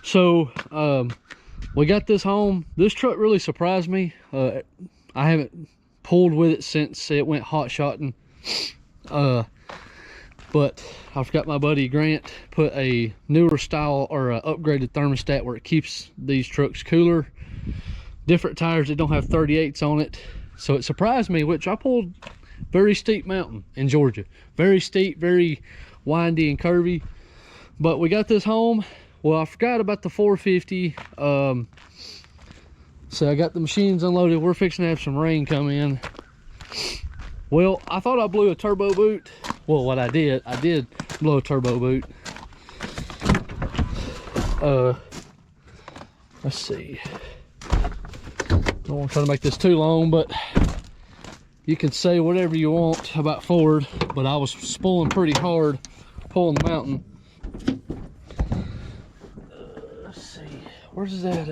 So we got this home. This truck really surprised me. I haven't pulled with it since it went hot shotting. But I've got my buddy Grant put a newer style or a upgraded thermostat where it keeps these trucks cooler. Different tires that don't have 38s on it. So it surprised me, which I pulled very steep mountain in Georgia. Very steep, very windy and curvy. But we got this home. Well, I forgot about the 450. So I got the machines unloaded. We're fixing to have some rain come in. Well, I thought I blew a turbo boot. Well, what I did blow a turbo boot. Let's see. Don't want to try to make this too long, but you can say whatever you want about Ford, but I was spooling pretty hard pulling the mountain. Let's see, where's that?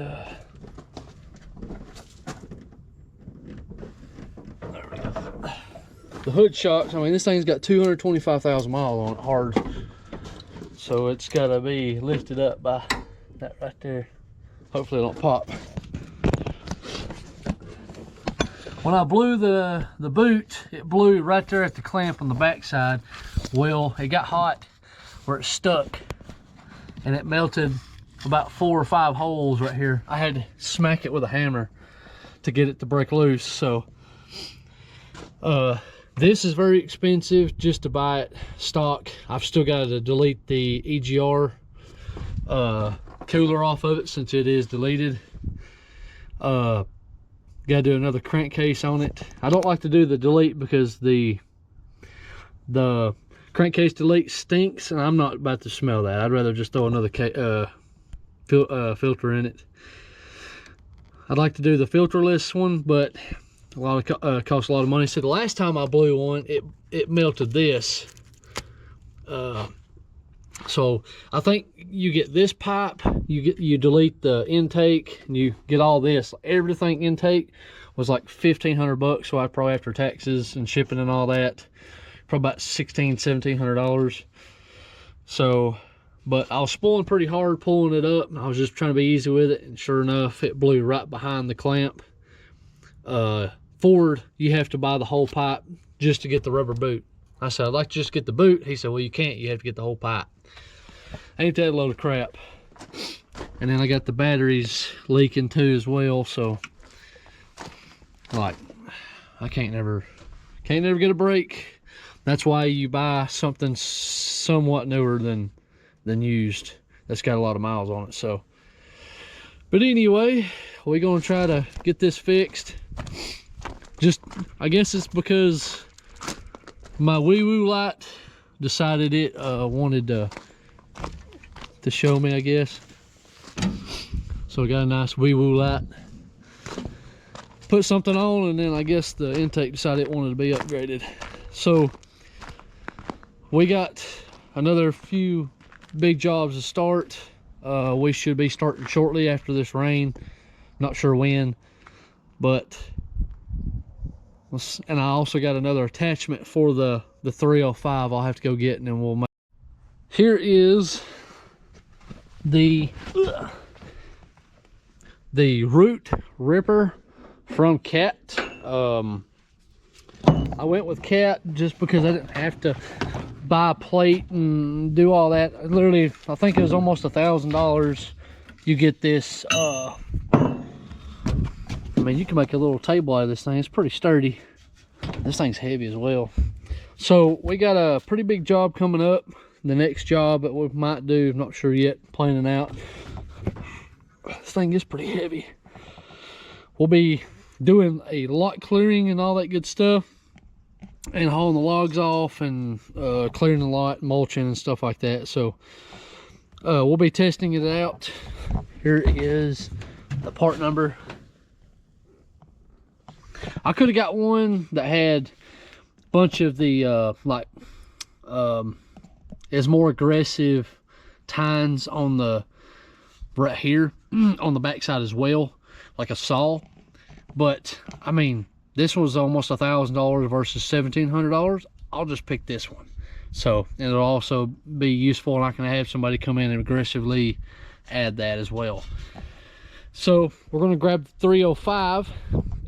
There we go. The hood shocks, I mean, this thing's got 225,000 miles on it hard, so it's got to be lifted up by that right there. Hopefully it don't pop. When I blew the boot, it blew right there at the clamp on the backside. Well, it got hot where it stuck, and it melted about 4 or 5 holes right here. I had to smack it with a hammer to get it to break loose. So this is very expensive just to buy it stock. I've still got to delete the EGR cooler off of it since it is deleted. Gotta do another crankcase on it. I don't like to do the delete because the crankcase delete stinks, and I'm not about to smell that. I'd rather just throw another filter in it. I'd like to do the filterless one, but a lot of costs a lot of money. So the last time I blew one, it melted this. So I think you get this pipe, you delete the intake, and you get all this. Everything intake was like $1,500, so I probably, after taxes and shipping and all that, probably about $1,700. So, but I was spooling pretty hard pulling it up. I was just trying to be easy with it, and sure enough, it blew right behind the clamp. Ford, you have to buy the whole pipe just to get the rubber boot. I said, I'd like to just get the boot. He said, well, you can't, you have to get the whole pipe. Ain't that a load of crap. And then I got the batteries leaking too as well, so like I can't never get a break. That's why you buy something somewhat newer than used, that's got a lot of miles on it. So, but anyway, we're gonna try to get this fixed. Just, I guess it's because my wee woo light decided it wanted to show me, I guess. So we got a nice wee woo light. Put something on, and then I guess the intake decided it wanted to be upgraded. So we got another few big jobs to start. We should be starting shortly after this rain. Not sure when, but, and I also got another attachment for the 305 I'll have to go get, and then we'll make. Here is the root ripper from Cat. I went with Cat just because I didn't have to buy a plate and do all that. Literally, I think it was almost $1,000. You get this, I mean, you can make a little table out of this thing. It's pretty sturdy. This thing's heavy as well. So we got a pretty big job coming up. The next job that we might do, I'm not sure yet, planning out. This thing is pretty heavy. We'll be doing a lot clearing and all that good stuff, and hauling the logs off, and clearing the lot, mulching and stuff like that. So we'll be testing it out. Here is the part number. I could have got one that had a bunch of the is more aggressive tines on the right here on the backside as well, like a saw. But I mean, this was almost $1,000 versus $1,700. I'll just pick this one. So it'll also be useful, and I can have somebody come in and aggressively add that as well. So we're going to grab the 305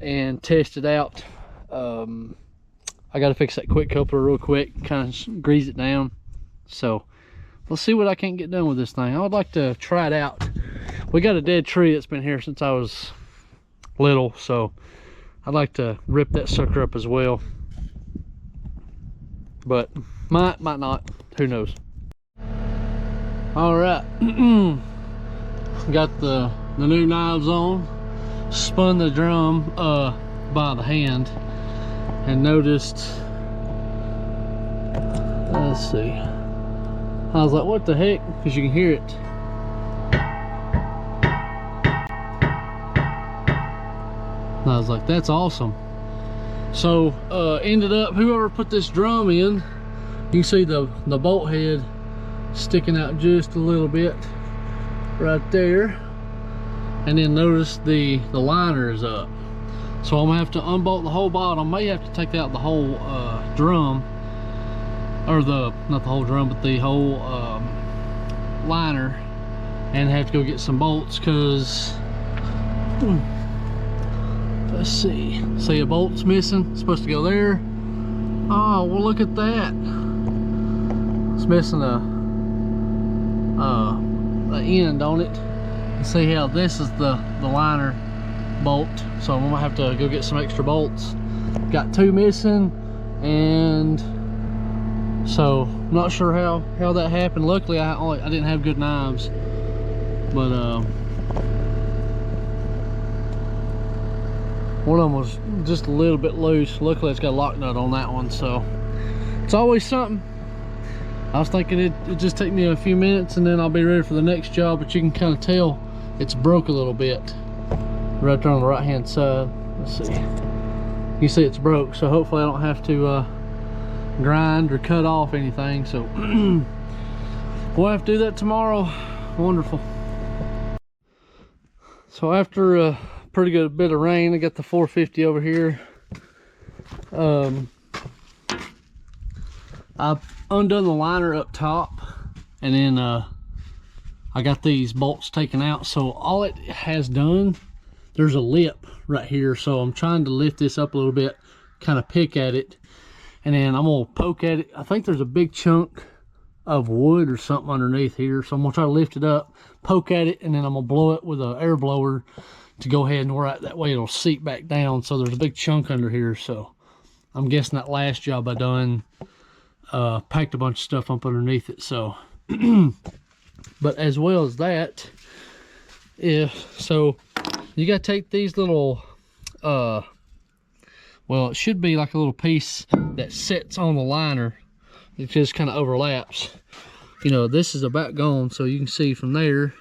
and test it out. I got to fix that quick coupler real quick, kind of grease it down. So let's see what I can get done with this thing. I would like to try it out. We got a dead tree that's been here since I was little, so I'd like to rip that sucker up as well. But might not, who knows. All right, got the new knives on, spun the drum by the hand, and noticed, let's see, I was like, what the heck, because you can hear it. And I was like, that's awesome. So ended up, whoever put this drum in, you can see the bolt head sticking out just a little bit right there, and then notice the liner is up. So I'm gonna have to unbolt the whole bottom. May have to take out the whole drum, or not the whole drum, but the whole liner, and have to go get some bolts, because let's see a bolt's missing. It's supposed to go there. Oh well, look at that, it's missing a end on it. And see how this is the liner bolt, so I'm gonna have to go get some extra bolts. Got two missing, and so I'm not sure how that happened. Luckily I didn't have good knives, but one of them was just a little bit loose. Luckily it's got a lock nut on that one, so it's always something. I was thinking it'd just take me a few minutes and then I'll be ready for the next job, but you can kind of tell it's broke a little bit right there on the right hand side. Let's see, you see it's broke, so hopefully I don't have to grind or cut off anything. So we'll have to do that tomorrow. Wonderful. So after a pretty good bit of rain, I got the 450 over here. I've undone the liner up top, and then I got these bolts taken out. So all it has done, there's a lip right here, so I'm trying to lift this up a little bit, kind of pick at it, and then I'm gonna poke at it. I think there's a big chunk of wood or something underneath here, so I'm gonna try to lift it up, poke at it, and then I'm gonna blow it with an air blower to go ahead and right that way it'll seep back down. So there's a big chunk under here, so I'm guessing that last job I done packed a bunch of stuff up underneath it. So but as well as that, so you got to take these little well, it should be like a little piece that sits on the liner. It just kind of overlaps, you know. This is about gone, so you can see from there,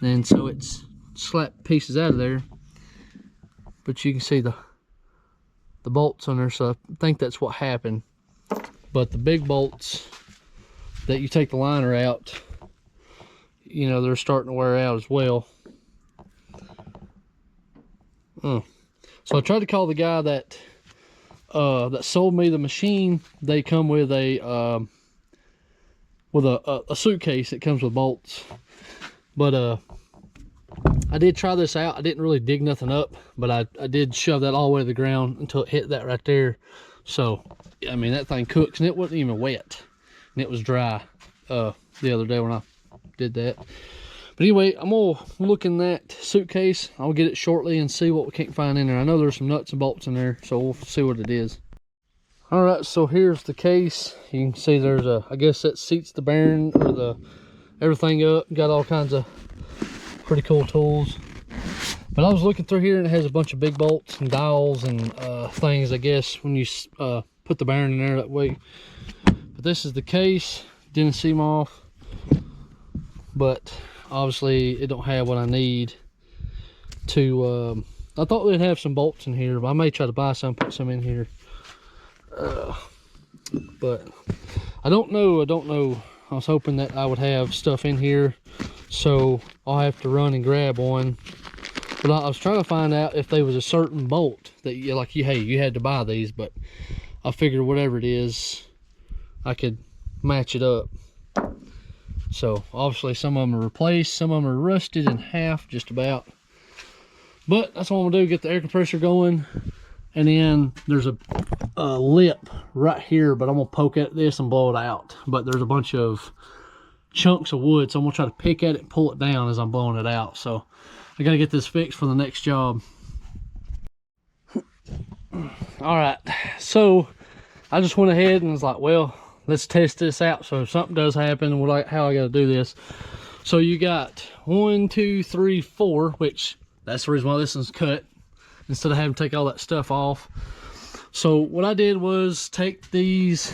and so it's slapped pieces out of there, but you can see the bolts on there, so I think that's what happened. But the big bolts that you take the liner out, you know, they're starting to wear out as well. So I tried to call the guy that sold me the machine. They come with a suitcase that comes with bolts. But I did try this out. I didn't really dig nothing up, but I did shove that all the way to the ground until it hit that right there. So I mean, that thing cooks, and it wasn't even wet, and it was dry the other day when I did that. But anyway, I'm gonna look in that suitcase. I'll get it shortly and see what we can't find in there. I know there's some nuts and bolts in there, so we'll see what it is. All right, so here's the case. You can see there's I guess that seats the bearing or everything up. Got all kinds of pretty cool tools. But I was looking through here, and it has a bunch of big bolts and dowels and things, I guess, when you put the bearing in there that way. But this is the case, Denis Cimaf, but obviously it don't have what I need to I thought they'd have some bolts in here, but I may try to buy some, put some in here. But I don't know. I was hoping that I would have stuff in here, so I'll have to run and grab one. But I was trying to find out if there was a certain bolt that you had to buy these, but I figured whatever it is, I could match it up. So obviously some of them are replaced, some of them are rusted in half just about. But that's what I'm gonna do, get the air compressor going. And then there's a lip right here, but I'm gonna poke at this and blow it out. But there's a bunch of chunks of wood, so I'm gonna try to pick at it and pull it down as I'm blowing it out. So I gotta get this fixed for the next job. All right, so I just went ahead and was like, well, let's test this out. So if something does happen, how I gotta do this. So you got 1, 2, 3, 4, which that's the reason why this one's cut, instead of having to take all that stuff off. So what I did was take these,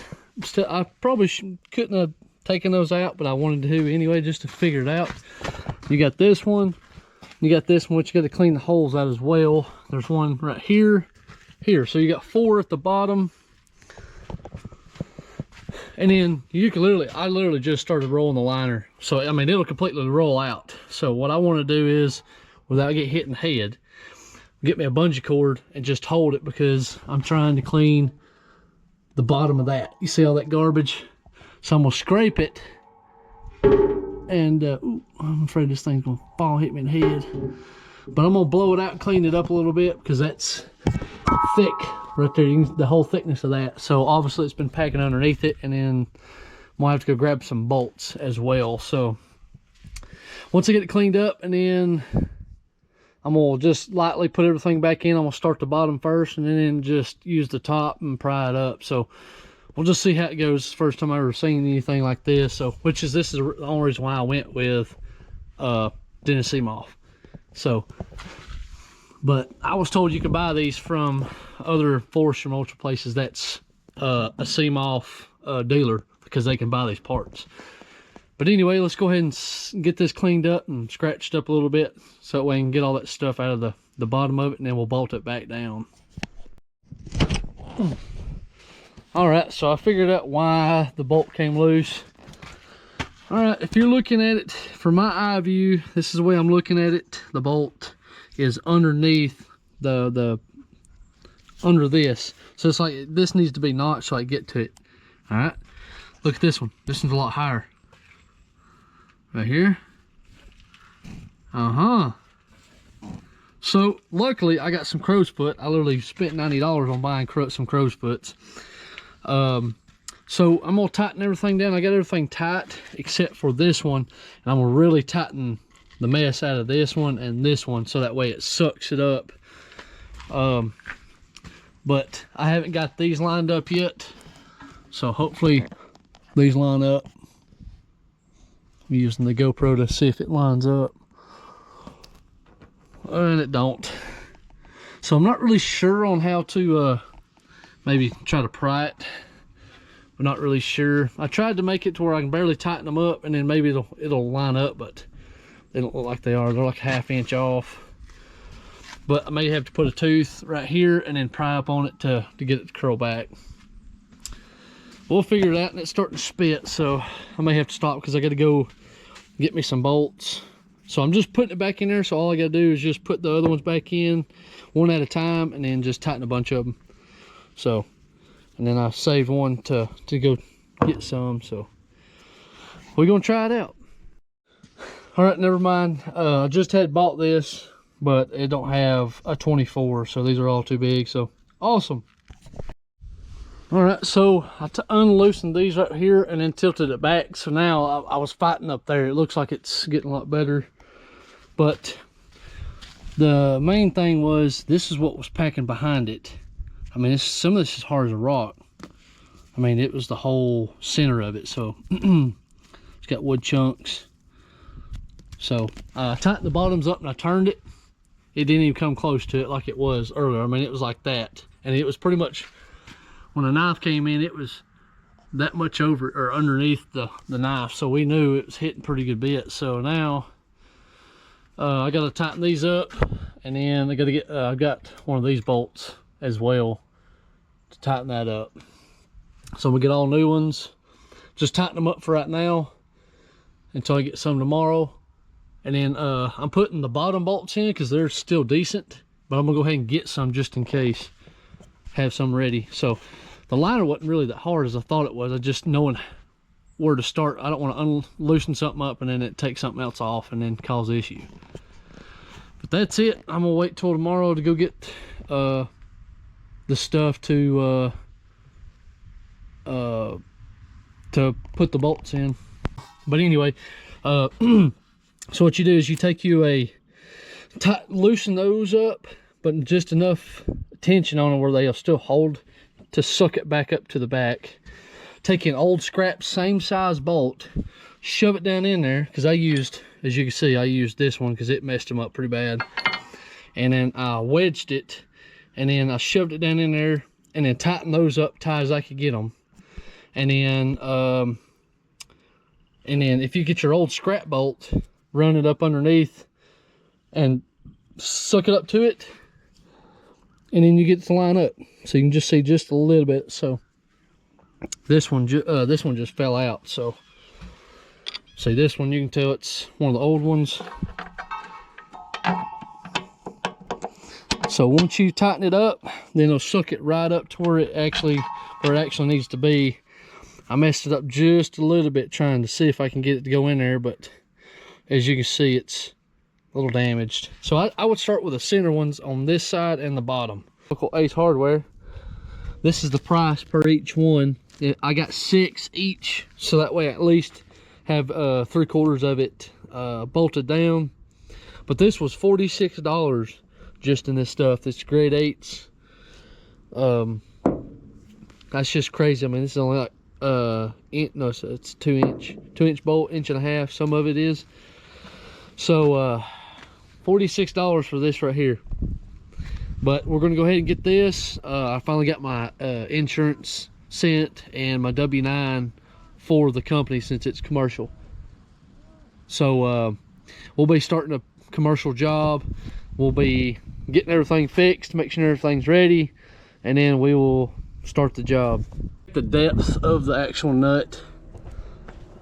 I probably couldn't have taken those out, but I wanted to anyway, just to figure it out. You got this one, you got this one, which you got to clean the holes out as well. There's one right here, so you got 4 at the bottom. And then you can I literally just started rolling the liner. So, I mean, it'll completely roll out. So what I want to do is, without getting hit in the head, get me a bungee cord and just hold it, because I'm trying to clean the bottom of that. You see all that garbage? So I'm gonna scrape it, and ooh, I'm afraid this thing's gonna fall, hit me in the head. But I'm gonna blow it out and clean it up a little bit, because that's thick right there. You can, the whole thickness of that. So obviously it's been packing underneath it, and then I'm gonna have to go grab some bolts as well. So once I get it cleaned up, and then I'm gonna just lightly put everything back in. I'm gonna start the bottom first, and then just use the top and pry it up. So we'll just see how it goes. First time I've ever seen anything like this. So, this is the only reason why I went with Denis Cimaf. So, but I was told you could buy these from other forestry mulch places that's a Cimaf dealer, because they can buy these parts. But anyway, let's go ahead and get this cleaned up and scratched up a little bit, so that way we can get all that stuff out of the bottom of it, and then we'll bolt it back down. All right, so I figured out why the bolt came loose. All right, if you're looking at it from my eye view, this is the way I'm looking at it. The bolt is underneath under this. So it's like, this needs to be notched so I get to it. All right, look at this one. This one's a lot higher. Right here. So luckily I got some crow's foot. I literally spent $90 on buying some crow's foots. So I'm gonna tighten everything down. I got everything tight except for this one, and I'm gonna really tighten the mess out of this one and this one, so that way it sucks it up. But I haven't got these lined up yet, so hopefully these line up. I'm using the GoPro to see if it lines up, and it don't. So I'm not really sure on how to maybe try to pry it. I'm not really sure. I tried to make it to where I can barely tighten them up, and then maybe it'll line up, but they don't look like they are. They're like a ½ inch off. But I may have to put a tooth right here and then pry up on it to get it to curl back. We'll figure it out, and it's starting to spit, so I may have to stop because I got to go get me some bolts. So I'm just putting it back in there, so all I got to do is just put the other ones back in one at a time, and then just tighten a bunch of them. So, and then I saved one to go get some, so we're gonna try it out. All right, never mind. I just had bought this, but it don't have a 24, so these are all too big. So awesome. All right, so I unloosened these right here and then tilted it back. So now I was fighting up there. It looks like it's getting a lot better, but the main thing was this is what was packing behind it. I mean, some of this is hard as a rock. I mean, it was the whole center of it. So it's got wood chunks. So I tightened the bottoms up and I turned it. It didn't even come close to it like it was earlier. I mean, it was like that. And it was pretty much, when the knife came in, it was that much over or underneath the knife. So we knew it was hitting pretty good bit. So now I got to tighten these up. And then I got to get, I got one of these bolts as well to tighten that up. So we get all new ones. Just tighten them up for right now until I get some tomorrow. And then I'm putting the bottom bolts in because they're still decent, but I'm gonna go ahead and get some just in case, have some ready. So the liner wasn't really that hard as I thought it was. I just knowing where to start. I don't want to loosen something up and then it takes something else off and then cause issue. But that's it. I'm gonna wait till tomorrow to go get the stuff to put the bolts in. But anyway, so what you do is you take you loosen those up, but just enough tension on them where they'll still hold to suck it back up to the back. Take an old scrap, same size bolt, shove it down in there, because I used, as you can see, I used this one because it messed them up pretty bad. And then I wedged it, and then I shoved it down in there, and then tightened those up tight as I could get them. And then if you get your old scrap bolt, run it up underneath and suck it up to it, and then you get to line up, so you can just see just a little bit. So this one just fell out. So see, this one, you can tell it's one of the old ones. So once you tighten it up, then it'll suck it right up to where it actually needs to be. I messed it up just a little bit trying to see if I can get it to go in there, but as you can see, it's a little damaged. So I would start with the center ones on this side and the bottom. Local Ace Hardware. This is the price per each one. I got 6 each, so that way I at least have 3/4 of it bolted down. But this was $46 just in this stuff. This grade 8s. That's just crazy. I mean, this is only like no, so it's 2-inch bolt, 1.5 inch, some of it is. So $46 for this right here. But we're gonna go ahead and get this. I finally got my insurance sent and my W-9 for the company since it's commercial. So we'll be starting a commercial job. We'll be getting everything fixed, make sure everything's ready, and then we will start the job. The depth of the actual nut.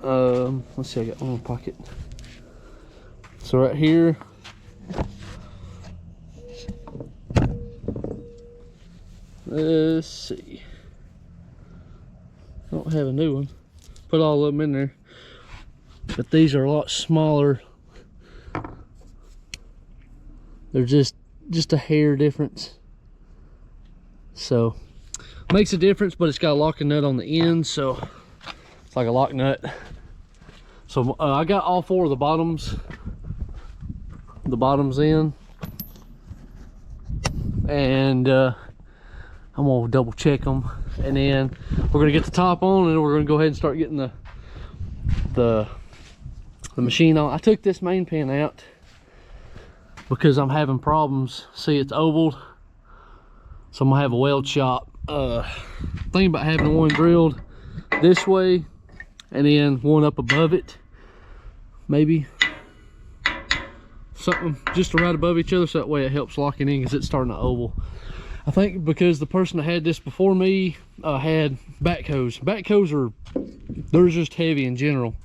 Let's see, I got one in my pocket. So right here, let's see. I don't have a new one. Put all of them in there, but these are a lot smaller. They're just a hair difference. So makes a difference, but it's got a locking nut on the end, so it's like a lock nut. So I got all 4 of the bottoms in, and I'm gonna double check them, and then we're gonna get the top on, and we're gonna go ahead and start getting the machine on. I took this main pin out because I'm having problems. See, it's ovaled, so I'm gonna have a weld shop. Thinking about having one drilled this way and then one up above it, maybe something just right above each other, so that way it helps locking in because it's starting to oval. I think because the person that had this before me had backhoes. Backhoes they're just heavy in general,